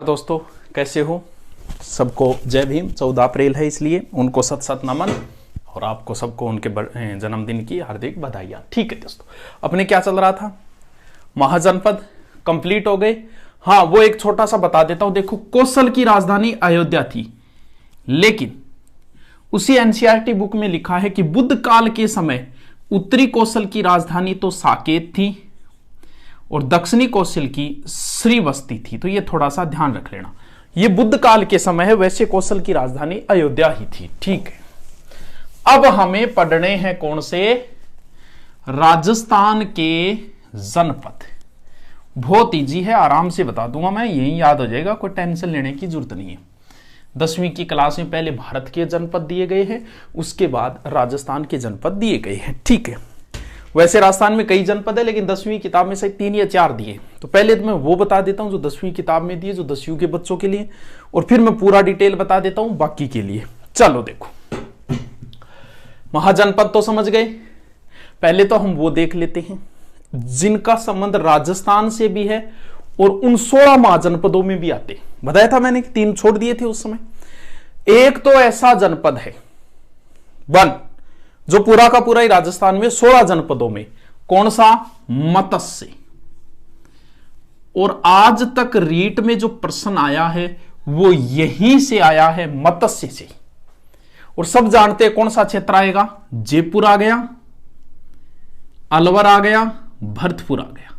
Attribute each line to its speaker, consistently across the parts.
Speaker 1: दोस्तों कैसे हो? सबको जय भीम। 14 अप्रैल है इसलिए उनको सत सत नमन और आपको सबको उनके जन्मदिन की हार्दिक बधाइयाँ। ठीक है दोस्तों, अपने क्या चल रहा था? महाजनपद कंप्लीट हो गए। हाँ, वो एक छोटा सा बता देता हूं। देखो, कौशल की राजधानी अयोध्या थी, लेकिन उसी एनसीईआरटी बुक में लिखा है कि बुद्ध काल के समय उत्तरी कौशल की राजधानी तो साकेत थी और दक्षिणी कौशल की श्रीवस्ती थी। तो ये थोड़ा सा ध्यान रख लेना, ये बुद्ध काल के समय है, वैसे कौशल की राजधानी अयोध्या ही थी। ठीक है, अब हमें पढ़ने हैं कौन से? राजस्थान के जनपद। बहुत इजी है, आराम से बता दूंगा मैं, यही याद हो जाएगा, कोई टेंशन लेने की जरूरत नहीं है। 10वीं की क्लास में पहले भारत के जनपद दिए गए हैं, उसके बाद राजस्थान के जनपद दिए गए हैं। ठीक है, वैसे राजस्थान में कई जनपद है, लेकिन 10वीं किताब में से 3 या 4 दिए। तो पहले तो मैं वो बता देता हूं जो 10वीं किताब में दिए, जो 10वीं के बच्चों के लिए, और फिर मैं पूरा डिटेल बता देता हूं बाकी के लिए। चलो देखो, महाजनपद तो समझ गए। पहले तो हम वो देख लेते हैं जिनका संबंध राजस्थान से भी है और उन 16 महाजनपदों में भी आते। बताया था मैंने, 3 छोड़ दिए थे उस समय। एक तो ऐसा जनपद है वन जो पूरा का पूरा ही राजस्थान में 16 जनपदों में, कौन सा? मत्स्य। और आज तक रीट में जो प्रश्न आया है वो यहीं से आया है, मत्स्य से। और सब जानते हैं कौन सा क्षेत्र आएगा? जयपुर आ गया, अलवर आ गया, भरतपुर आ गया।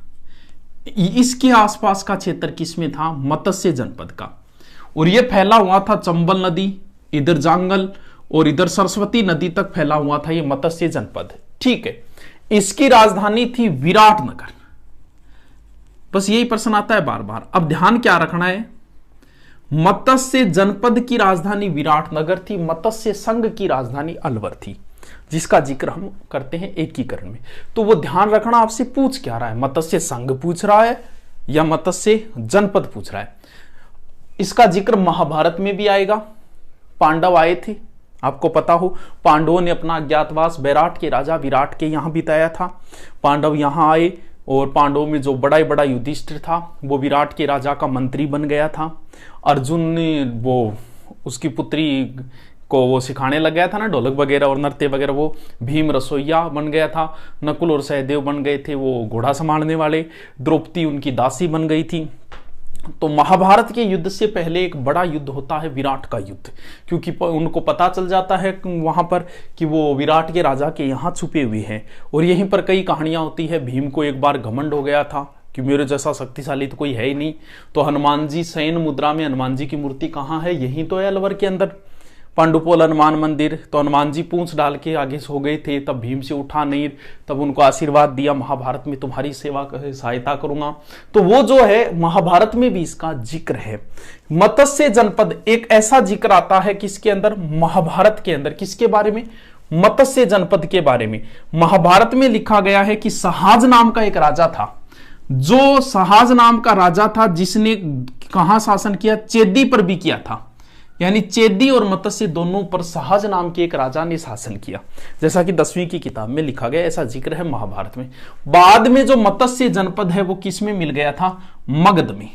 Speaker 1: इसके आसपास का क्षेत्र किसमें था? मत्स्य जनपद का। और यह फैला हुआ था चंबल नदी, इधर जांगल और इधर सरस्वती नदी तक फैला हुआ था ये मत्स्य जनपद। ठीक है, इसकी राजधानी थी विराटनगर। बस यही प्रश्न आता है बार बार। अब ध्यान क्या रखना है, मत्स्य जनपद की राजधानी विराटनगर थी, मत्स्य संघ की राजधानी अलवर थी, जिसका जिक्र हम करते हैं एकीकरण में। तो वो ध्यान रखना, आपसे पूछ क्या रहा है, मत्स्य संघ पूछ रहा है या मत्स्य जनपद पूछ रहा है। इसका जिक्र महाभारत में भी आएगा। पांडव आए थे, आपको पता हो, पांडवों ने अपना अज्ञातवास बैराट के राजा विराट के यहां बिताया था। पांडव यहां आए और पांडवों में जो बड़ा युधिष्ठिर था वो विराट के राजा का मंत्री बन गया था। अर्जुन ने वो उसकी पुत्री को वो सिखाने लग गया था ना, ढोलक वगैरह और नृत्य वगैरह। वो भीम रसोइया बन गया था, नकुल और सहदेव बन गए थे वो घोड़ा संभालने वाले, द्रौपदी उनकी दासी बन गई थी। तो महाभारत के युद्ध से पहले एक बड़ा युद्ध होता है, विराट का युद्ध, क्योंकि उनको पता चल जाता है वहां पर कि वो विराट के राजा के यहाँ छुपे हुए हैं। और यहीं पर कई कहानियां होती है। भीम को एक बार घमंड हो गया था कि मेरे जैसा शक्तिशाली तो कोई है ही नहीं। तो हनुमान जी शयन मुद्रा में, हनुमान जी की मूर्ति कहाँ है? यहीं तो है, अलवर के अंदर, पांडुपोल हनुमान मंदिर। तो हनुमान जी पूंछ डाल के आगे सो गए थे, तब भीम से उठा नहीं, तब उनको आशीर्वाद दिया, महाभारत में तुम्हारी सेवा सहायता करूंगा। तो वो जो है महाभारत में भी इसका जिक्र है। मत्स्य जनपद एक ऐसा जिक्र आता है किसके अंदर? महाभारत के अंदर। किसके बारे में? मत्स्य जनपद के बारे में। महाभारत में लिखा गया है कि सहाज नाम का एक राजा था। जो सहाज नाम का राजा था जिसने कहां शासन किया? चेदी पर भी किया था, यानी चेदी और मत्स्य दोनों पर सहाज नाम के एक राजा ने शासन किया, जैसा कि 10वीं की किताब में लिखा गया। ऐसा जिक्र है महाभारत में। बाद में जो मत्स्य जनपद है वो किस में मिल गया था? मगध में।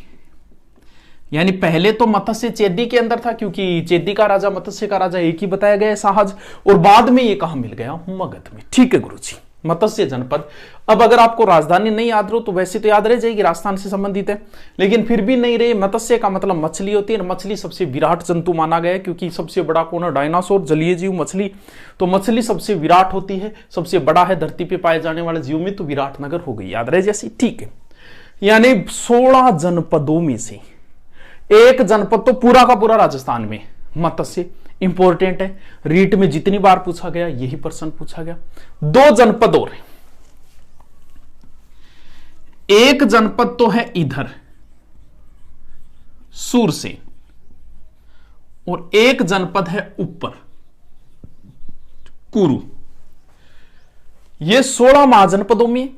Speaker 1: यानी पहले तो मत्स्य चेदी के अंदर था, क्योंकि चेदी का राजा मत्स्य का राजा एक ही बताया गया है, सहाज। और बाद में ये कहां मिल गया? मगध में। ठीक है गुरुजी, मत्स्य जनपद। अब अगर आपको राजधानी नहीं याद हो तो वैसे तो याद रह जाएगी, राजस्थान से संबंधित है, लेकिन फिर भी नहीं रहे। मत्स्य का मतलब मछली होती है, मछली सबसे विराट जंतु माना गया है, क्योंकि सबसे बड़ा कौन है? डायनासोर, जलीय जीव मछली। तो मछली सबसे विराट होती है, सबसे बड़ा है धरती पे पाए जाने वाले जीव में, तो विराटनगर हो गई, याद रहे जैसी। ठीक है, यानी 16 जनपदों में से एक जनपद तो पूरा का पूरा राजस्थान में, मत्स्य। इंपॉर्टेंट है, रीट में जितनी बार पूछा गया यही प्रश्न पूछा गया। 2 जनपद और हैं। एक जनपद तो है इधर सूरसेन, और एक जनपद है ऊपर कुरु। ये 16 महाजनपदों में,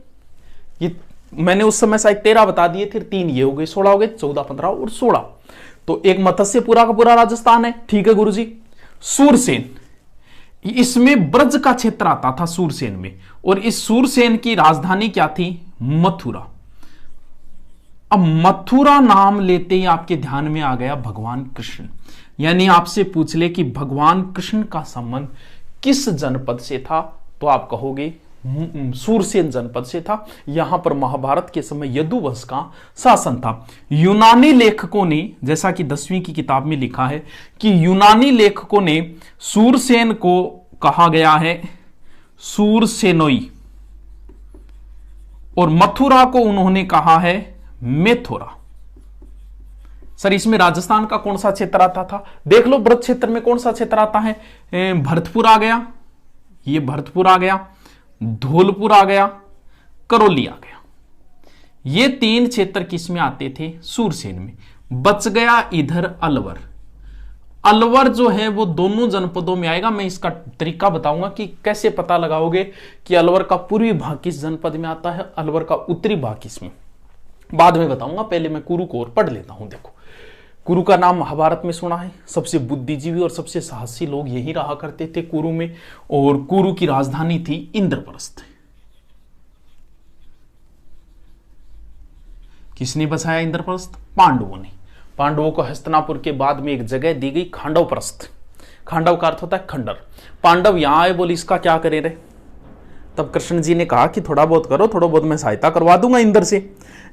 Speaker 1: ये मैंने उस समय शायद 13 बता दिए थे, 3 ये हो गए, 16 हो गए, 14, 15 और 16। तो एक मत्स्य पूरा का पूरा राजस्थान है। ठीक है गुरुजी। सूरसेन, इसमें ब्रज का क्षेत्र आता था सूरसेन में, और इस सूरसेन की राजधानी क्या थी? मथुरा। अब मथुरा नाम लेते ही आपके ध्यान में आ गया भगवान कृष्ण, यानी आपसे पूछ ले कि भगवान कृष्ण का संबंध किस जनपद से था, तो आप कहोगे सूरसेन जनपद से था। यहां पर महाभारत के समय यदुवंश का शासन था। यूनानी लेखकों ने, जैसा कि 10वीं की किताब में लिखा है कि यूनानी लेखकों ने सूरसेन को कहा गया है सूरसेनोई, और मथुरा को उन्होंने कहा है मेथुरा। सर इसमें राजस्थान का कौन सा क्षेत्र आता था? देख लो ब्रज क्षेत्र में कौन सा क्षेत्र आता है? भरतपुर आ गया, ये भरतपुर आ गया, धौलपुर आ गया, करौली आ गया। ये 3 क्षेत्र किस में आते थे? सूरसेन में। बच गया इधर अलवर। अलवर जो है वो दोनों जनपदों में आएगा। मैं इसका तरीका बताऊंगा कि कैसे पता लगाओगे कि अलवर का पूर्वी भाग किस जनपद में आता है, अलवर का उत्तरी भाग किस में, बाद में बताऊंगा। पहले मैं कुरु को और पढ़ लेता हूं। देखो, कुरु का नाम महाभारत में सुना है। सबसे बुद्धिजीवी और सबसे साहसी लोग यही रहा करते थे कुरु में, और कुरु की राजधानी थी इंद्रप्रस्थ। किसने बसाया इंद्रप्रस्थ? पांडवों ने। पांडवों को हस्तिनापुर के बाद में एक जगह दी गई खांडवप्रस्थ। खांडव का अर्थ होता है खंडर। पांडव यहां आए, बोले इसका क्या करें रे? तब कृष्ण जी ने कहा कि थोड़ा बहुत करो, थोड़ा बहुत मैं सहायता करवा दूंगा इंद्र से।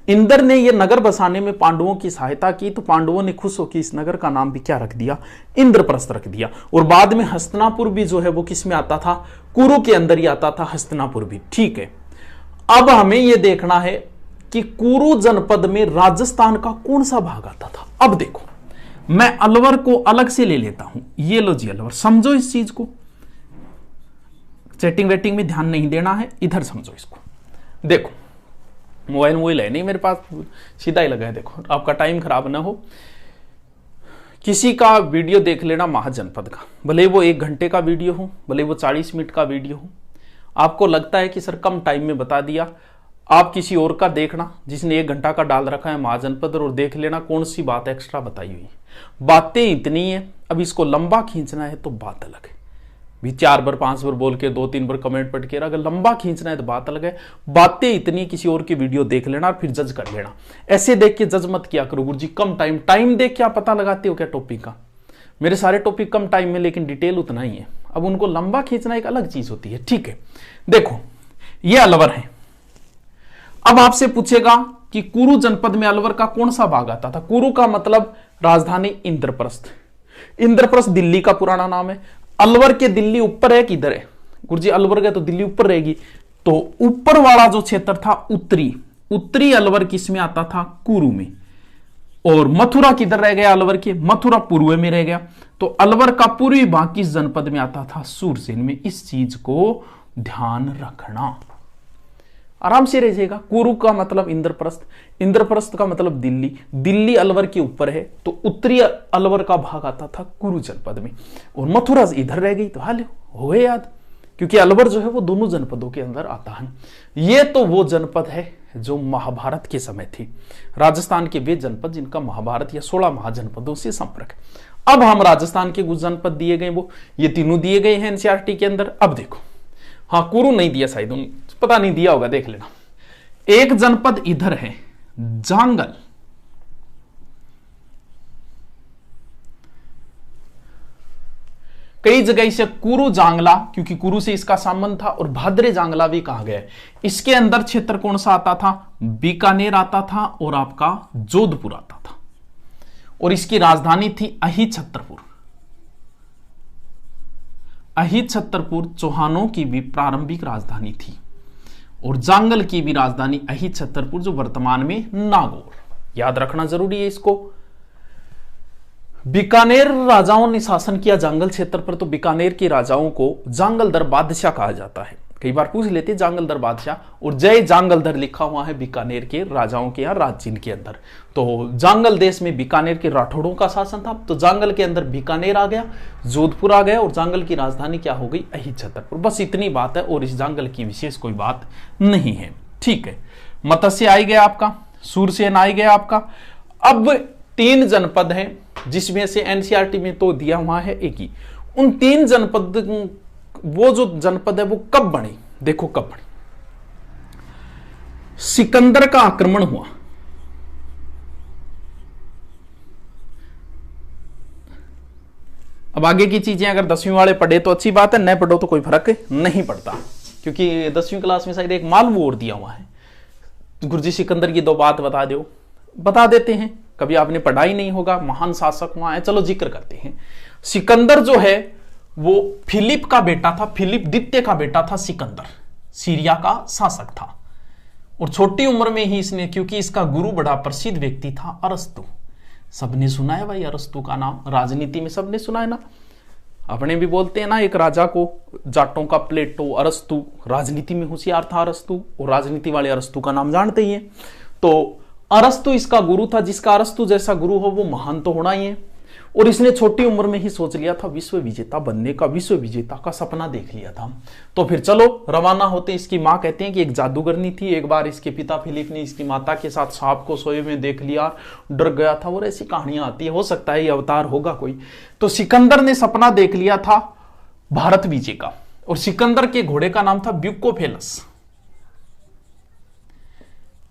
Speaker 1: इंद्र ने यह नगर बसाने में पांडवों की सहायता की, तो पांडवों ने खुश होकर इस नगर का नाम भी क्या रख दिया? इंद्रप्रस्थ रख दिया। और बाद में हस्तिनापुर भी जो है वो किस में आता था? कुरु के अंदर ही आता था हस्तिनापुर भी। ठीक है, अब हमें यह देखना है कि कुरु जनपद में राजस्थान का कौन सा भाग आता था। अब देखो, मैं अलवर को अलग से ले लेता हूं। ये लो जी अलवर, समझो इस चीज को। चैटिंग वेटिंग में ध्यान नहीं देना है, इधर समझो इसको। देखो, मोबाइल है नहीं मेरे पास, सीधा ही लगा है। देखो, आपका टाइम खराब ना हो। किसी का वीडियो देख लेना महाजनपद का, भले वो 1 घंटे का वीडियो हो, भले वो 40 मिनट का वीडियो हो। आपको लगता है कि सर कम टाइम में बता दिया, आप किसी और का देखना जिसने 1 घंटा का डाल रखा है महाजनपद, और देख लेना कौन सी बात एक्स्ट्रा बताई हुई है। बातें इतनी है, अब इसको लंबा खींचना है तो बात अलग है। भी 4 बार 5 बार बोल के 2-3 बार कमेंट पढ़ के, अगर लंबा खींचना है तो बात अलग है। बातें इतनी, किसी और की वीडियो देख लेना और फिर जज कर लेना। ऐसे देख के जज मत किया करो गुरु जी कम टाइम देख के आप पता लगाते हो क्या टॉपिक का? मेरे सारे टॉपिक कम टाइम में, लेकिन डिटेल उतना ही है। अब उनको लंबा खींचना एक अलग चीज होती है। ठीक है, देखो ये अलवर है। अब आपसे पूछेगा कि कुरु जनपद में अलवर का कौन सा भाग आता था? कुरु का मतलब राजधानी इंद्रप्रस्थ। इंद्रप्रस्थ दिल्ली का पुराना नाम है। अलवर के दिल्ली ऊपर है कि इधर है? गुरुजी अलवर गए तो दिल्ली ऊपर रहेगी, तो ऊपर वाला जो क्षेत्र था उत्तरी अलवर किस में आता था? कुरु में। और मथुरा किधर रह गया अलवर के? मथुरा पूर्व में रह गया। तो अलवर का पूर्वी भाग किस जनपद में आता था? सूरसेन में। इस चीज को ध्यान रखना, आराम से रह जाएगा। कुरु का मतलब इंद्रप्रस्थ, इंद्रप्रस्थ का मतलब दिल्ली अलवर के ऊपर है, तो उत्तरी अलवर का भाग आता था कुरु जनपद में, और मथुरा इधर रह गई। तो हाल हो गए याद, क्योंकि अलवर जो है वो दोनों जनपदों के अंदर आता है। ये तो वो जनपद है जो महाभारत के समय थी। राजस्थान के वे जनपद जिनका महाभारत या 16 महाजनपदों से संपर्क। अब हम राजस्थान के कुछ जनपद दिए गए, वो ये तीनों दिए गए हैं एनसीईआरटी के अंदर। अब देखो, हाँ कुरु नहीं दिया शायद, पता नहीं दिया होगा, देख लेना। एक जनपद इधर है जांगल, कई जगह इसे कुरु जांगला, क्योंकि कुरु से इसका संबंध था, और भाद्रे जांगला भी कहा गया है। इसके अंदर क्षेत्र कौन सा आता था? बीकानेर आता था, और आपका जोधपुर आता था, और इसकी राजधानी थी अहिछत्रपुर। अहिछत्रपुर चौहानों की भी प्रारंभिक राजधानी थी, और जांगल की भी राजधानी अहिछत्रपुर, जो वर्तमान में नागौर। याद रखना जरूरी है इसको। बीकानेर राजाओं ने शासन किया जांगल क्षेत्र पर, तो बीकानेर के राजाओं को जांगलधर बादशाह कहा जाता है। कई बार पूछ लेते जांगलधर बादशाह, और जय जांगलधर लिखा हुआ है बीकानेर के राजाओं के यहाँ राज चिन्ह के अंदर। तो जांगल देश में बीकानेर के राठौड़ों का शासन था, तो जांगल के अंदर बीकानेर आ गया, जोधपुर आ गया, और जांगल की राजधानी क्या हो गई? अहिछत्रपुर। बस इतनी बात है, और इस जांगल की विशेष कोई बात नहीं है। ठीक है, मत्स्य आई गया आपका, सूरसेन आई गया आपका। अब 3 जनपद हैं, जिसमें से एनसीईआरटी में तो दिया हुआ है एक ही। उन 3 जनपद, वो जो जनपद है वो कब बने? देखो कब बने। सिकंदर का आक्रमण हुआ, आगे की चीजें अगर 10वीं वाले पढ़े तो अच्छी बात है, न पढ़ो तो कोई फर्क नहीं पड़ता, क्योंकि 10वीं क्लास में शायद एक मालवू और दिया हुआ है। गुरुजी सिकंदर की 2 बात बता देते हैं, कभी आपने पढ़ा ही नहीं होगा, महान शासक वहां है। चलो जिक्र करते हैं। सिकंदर जो है वो फिलिप का बेटा था, फिलिप द्वितीय का बेटा था सिकंदर, सीरिया का शासक था। और छोटी उम्र में ही इसने, क्योंकि इसका गुरु बड़ा प्रसिद्ध व्यक्ति था अरस्तु, सबने सुना है भाई अरस्तु का नाम, राजनीति में सबने सुना है ना, अपने भी बोलते हैं ना एक राजा को, जाटों का प्लेटो, अरस्तु, राजनीति में होशियार था अरस्तु, और राजनीति वाले अरस्तु का नाम जानते ही हैं। तो अरस्तु इसका गुरु था, जिसका अरस्तु जैसा गुरु हो वो महान तो होना ही है। और इसने छोटी उम्र में ही सोच लिया था विश्व विजेता बनने का, विश्व विजेता का सपना देख लिया था। तो फिर चलो रवाना होते। इसकी माँ कहते हैं कि एक जादूगरनी थी, एक बार इसके पिता फिलिप ने इसकी माता के साथ सांप को सोए में देख लिया, डर गया था, और ऐसी कहानियां आती है, हो सकता है ये अवतार होगा कोई। तो सिकंदर ने सपना देख लिया था भारत विजय का, और सिकंदर के घोड़े का नाम था ब्यूकोफेलस।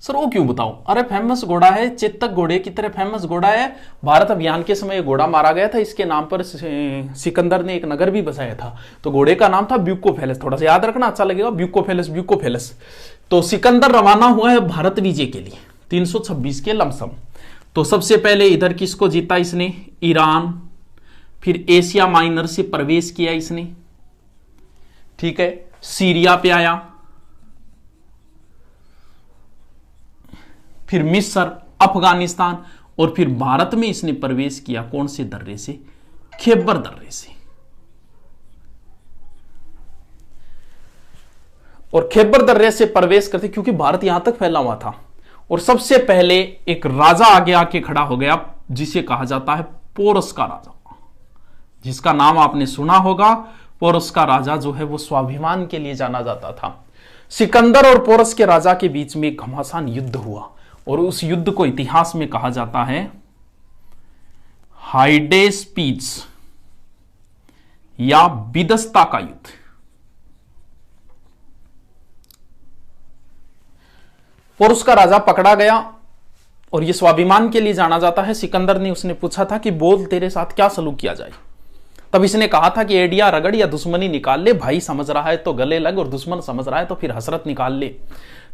Speaker 1: सर वो क्यों बताऊं? अरे फेमस घोड़ा है, चेतक घोड़े की तरह फेमस घोड़ा है। भारत अभियान के समय घोड़ा मारा गया था, इसके नाम पर सिकंदर ने एक नगर भी बसाया था। तो घोड़े का नाम था ब्यूकोफेलस, थोड़ा सा याद रखना अच्छा लगेगा, ब्यूकोफेलस। तो सिकंदर रवाना हुआ है भारत विजय के लिए 326 के लमसम। तो सबसे पहले इधर किसको जीता इसने? ईरान, फिर एशिया माइनर से प्रवेश किया इसने, ठीक है, सीरिया पे आया, फिर मिस्र, अफगानिस्तान, और फिर भारत में इसने प्रवेश किया। कौन से दर्रे से? खैबर दर्रे से। और खैबर दर्रे से प्रवेश करते, क्योंकि भारत यहां तक फैला हुआ था, और सबसे पहले एक राजा आगे आके खड़ा हो गया, जिसे कहा जाता है पोरस का राजा, जिसका नाम आपने सुना होगा। पोरस का राजा जो है वो स्वाभिमान के लिए जाना जाता था। सिकंदर और पोरस के राजा के बीच में एक घमासान युद्ध हुआ, और उस युद्ध को इतिहास में कहा जाता है हाइडेस्पीड्स या बिदस्ता का युद्ध। पोरस का राजा पकड़ा गया, और यह स्वाभिमान के लिए जाना जाता है। सिकंदर ने उसने पूछा था कि बोल तेरे साथ क्या सलूक किया जाए। तब इसने कहा था कि एडिया रगड़ या दुश्मनी निकाल ले, भाई समझ रहा है तो गले लग, और दुश्मन समझ रहा है तो फिर हसरत निकाल ले।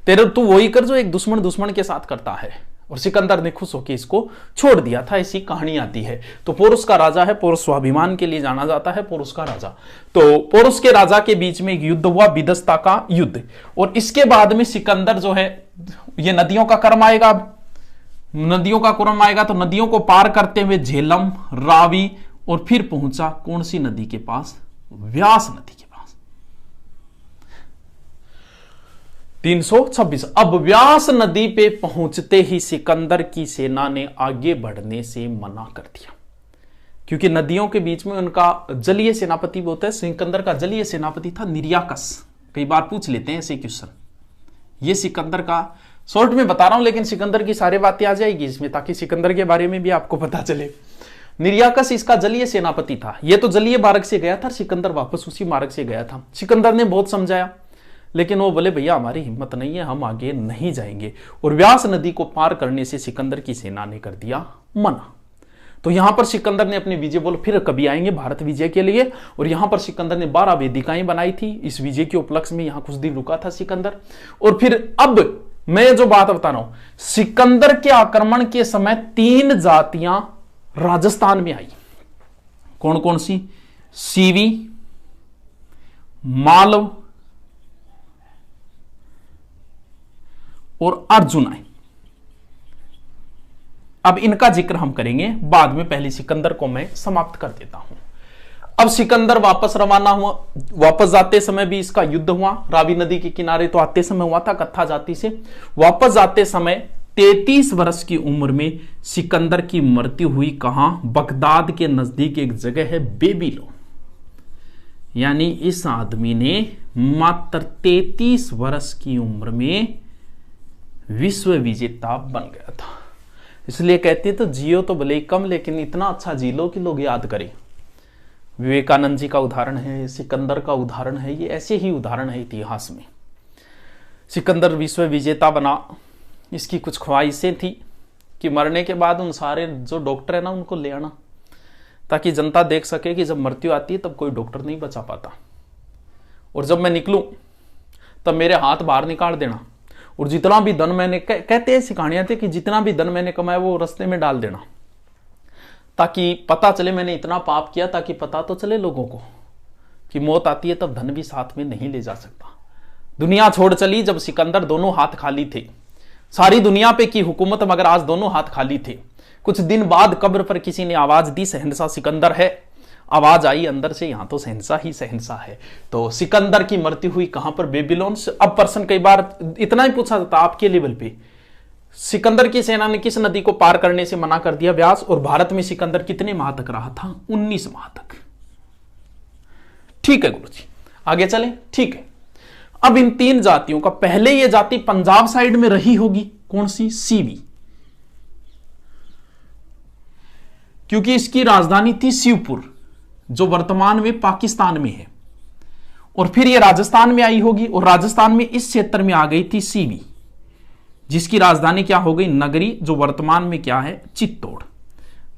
Speaker 1: तेरे तू वही कर जो एक दुश्मन के साथ करता है। और सिकंदर ने खुश होकर इसको छोड़ दिया था। ऐसी कहानी आती है। तो पोरस का राजा है, पोरस स्वाभिमान के लिए जाना जाता है, पोरस का राजा। तो पोरस के राजा के बीच में एक युद्ध हुआ, बिदस्ता का युद्ध। और इसके बाद में सिकंदर जो है, ये नदियों का क्रम आएगा, नदियों का क्रम आएगा, तो नदियों को पार करते हुए झेलम, रावी, और फिर पहुंचा कौन सी नदी के पास? व्यास नदी के पास। 326। अब व्यास नदी पे पहुंचते ही सिकंदर की सेना ने आगे बढ़ने से मना कर दिया, क्योंकि नदियों के बीच में उनका जलीय सेनापति होता है। सिकंदर का जलीय सेनापति था निर्याकस। कई बार पूछ लेते हैं ऐसे क्वेश्चन। ये सिकंदर का शॉर्ट में बता रहा हूं, लेकिन सिकंदर की सारी बातें आ जाएगी इसमें, ताकि सिकंदर के बारे में भी आपको पता चले। निर्याकस इसका जलीय सेनापति था। यह तो जलीय मार्ग से गया था, सिकंदर वापस उसी मार्ग से गया था। सिकंदर ने बहुत समझाया, लेकिन वो बोले भैया हमारी हिम्मत नहीं है, हम आगे नहीं जाएंगे। और व्यास नदी को पार करने से सिकंदर की सेना ने कर दिया मना। तो यहां पर सिकंदर ने अपने विजय, बोलो फिर कभी आएंगे भारत विजय के लिए। और यहां पर सिकंदर ने 12 वेदिकाएं बनाई थी इस विजय के उपलक्ष्य में। यहां कुछ दिन रुका था सिकंदर। और फिर अब मैं जो बात बता रहा हूं, सिकंदर के आक्रमण के समय 3 जातियां राजस्थान में आई। कौन कौन सी? सीवी, मालव और अर्जुन आए। अब इनका जिक्र हम करेंगे बाद में, पहले सिकंदर को मैं समाप्त कर देता हूं। अब सिकंदर वापस रवाना हुआ। वापस जाते समय भी इसका युद्ध हुआ, रावी नदी के किनारे तो आते समय हुआ था कत्था जाति से। वापस जाते समय 33 वर्ष की उम्र में सिकंदर की मृत्यु हुई। कहां? बगदाद के नजदीक एक जगह है बेबीलोन। यानी इस आदमी ने मात्र 33 वर्ष की उम्र में विश्व विजेता बन गया था। इसलिए कहते तो जियो तो भले ही कम, लेकिन इतना अच्छा जी लो कि लोग याद करें। विवेकानंद जी का उदाहरण है, सिकंदर का उदाहरण है, ये ऐसे ही उदाहरण है इतिहास में। सिकंदर विश्व विजेता बना। इसकी कुछ ख्वाहिशें थी कि मरने के बाद उन सारे जो डॉक्टर है ना उनको ले आना, ताकि जनता देख सके कि जब मृत्यु आती है तब कोई डॉक्टर नहीं बचा पाता, और जब मैं निकलूं तब मेरे हाथ बाहर निकाल देना, और जितना भी धन मैंने कहते ऐसी कहानियां थी कि जितना भी धन मैंने कमाया वो रास्ते में डाल देना, ताकि पता चले मैंने इतना पाप किया, ताकि पता तो चले लोगों को कि मौत आती है तब धन भी साथ में नहीं ले जा सकता। दुनिया छोड़ चली जब सिकंदर दोनों हाथ खाली थे, सारी दुनिया पे की हुकूमत मगर आज दोनों हाथ खाली थे। कुछ दिन बाद कब्र पर किसी ने आवाज दी, शहंशाह सिकंदर है। आवाज आई अंदर से, यहां तो शहंशाह ही शहंशाह है। तो सिकंदर की मृत्यु हुई कहां पर? बेबीलोन से। अब पर्सन कई बार इतना ही पूछा जाता आपके लेवल पे, सिकंदर की सेना ने किस नदी को पार करने से मना कर दिया? व्यास। और भारत में सिकंदर कितने माह तक रहा था? 19 माह तक। ठीक है गुरुजी, आगे चले। ठीक है, अब इन 3 जातियों का, पहले ये जाति पंजाब साइड में रही होगी, कौन सी? सीवी, क्योंकि इसकी राजधानी थी शिवपुर जो वर्तमान में पाकिस्तान में है, और फिर ये राजस्थान में आई होगी, और राजस्थान में इस क्षेत्र में आ गई थी सीवी जिसकी राजधानी क्या हो गई? नगरी, जो वर्तमान में क्या है? चित्तौड़।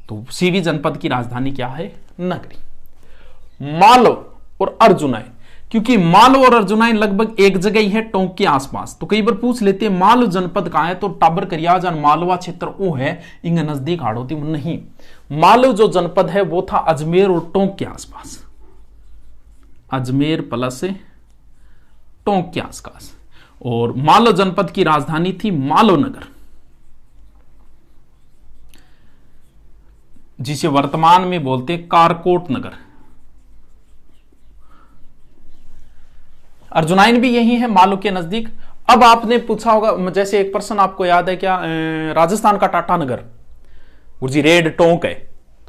Speaker 1: तो सीवी जनपद की राजधानी क्या है? नगरी। मालव और अर्जुनाइन, क्योंकि मालव और अर्जुनाइन लगभग एक जगह ही है, टोंक के आसपास। तो कई बार पूछ लेते हैं मालव जनपद कहां है, तो टाबर करिया जान मालवा क्षेत्र वो है, इंग नजदीक हाड़ोती नहीं। मालव जो जनपद है वो था अजमेर और टोंक के आसपास, अजमेर प्लस टोंक के आसपास। और मालव जनपद की राजधानी थी मालव नगर, जिसे वर्तमान में बोलते कारकोट नगर। अर्जुनाइन भी यही है, मालव के नजदीक। अब आपने पूछा होगा, जैसे एक पर्सन आपको याद है क्या, राजस्थान का टाटानगर, गुरुजी रेड टोंक है,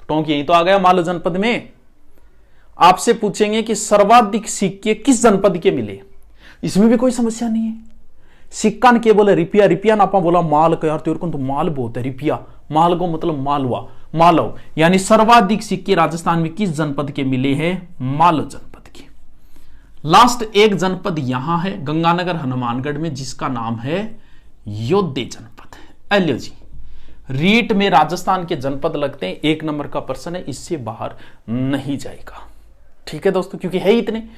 Speaker 1: टोंक यही तो आ गया मालव जनपद में। आपसे पूछेंगे कि सर्वाधिक सिक्के किस जनपद के मिले, इसमें भी कोई समस्या नहीं है। सिक्का ने क्या बोला? रिपिया। रिपिया ना बोला माल का, यार तेरे को तो माल बहुत है, रिपिया माल को मतलब मालवा, मालव। यानी सर्वाधिक सिक्के राजस्थान में किस जनपद के मिले हैं? मालव जनपद के। लास्ट एक जनपद यहां है गंगानगर हनुमानगढ़ में, जिसका नाम है योद्धे जनपद। एलियो जी, रीट में राजस्थान के जनपद लगते हैं, 1 नंबर का पर्सन है, इससे बाहर नहीं जाएगा। ठीक है दोस्तों, क्योंकि है इतने।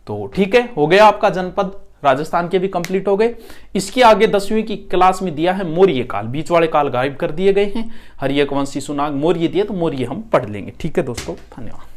Speaker 1: तो ठीक है, हो गया आपका जनपद, राजस्थान के भी कंप्लीट हो गए। इसके आगे 10वीं की क्लास में दिया है मौर्य काल, बीच वाले काल गायब कर दिए गए हैं। हरियक वंशी सुनाग मौर्य दिए, तो मौर्य हम पढ़ लेंगे। ठीक है दोस्तों, धन्यवाद।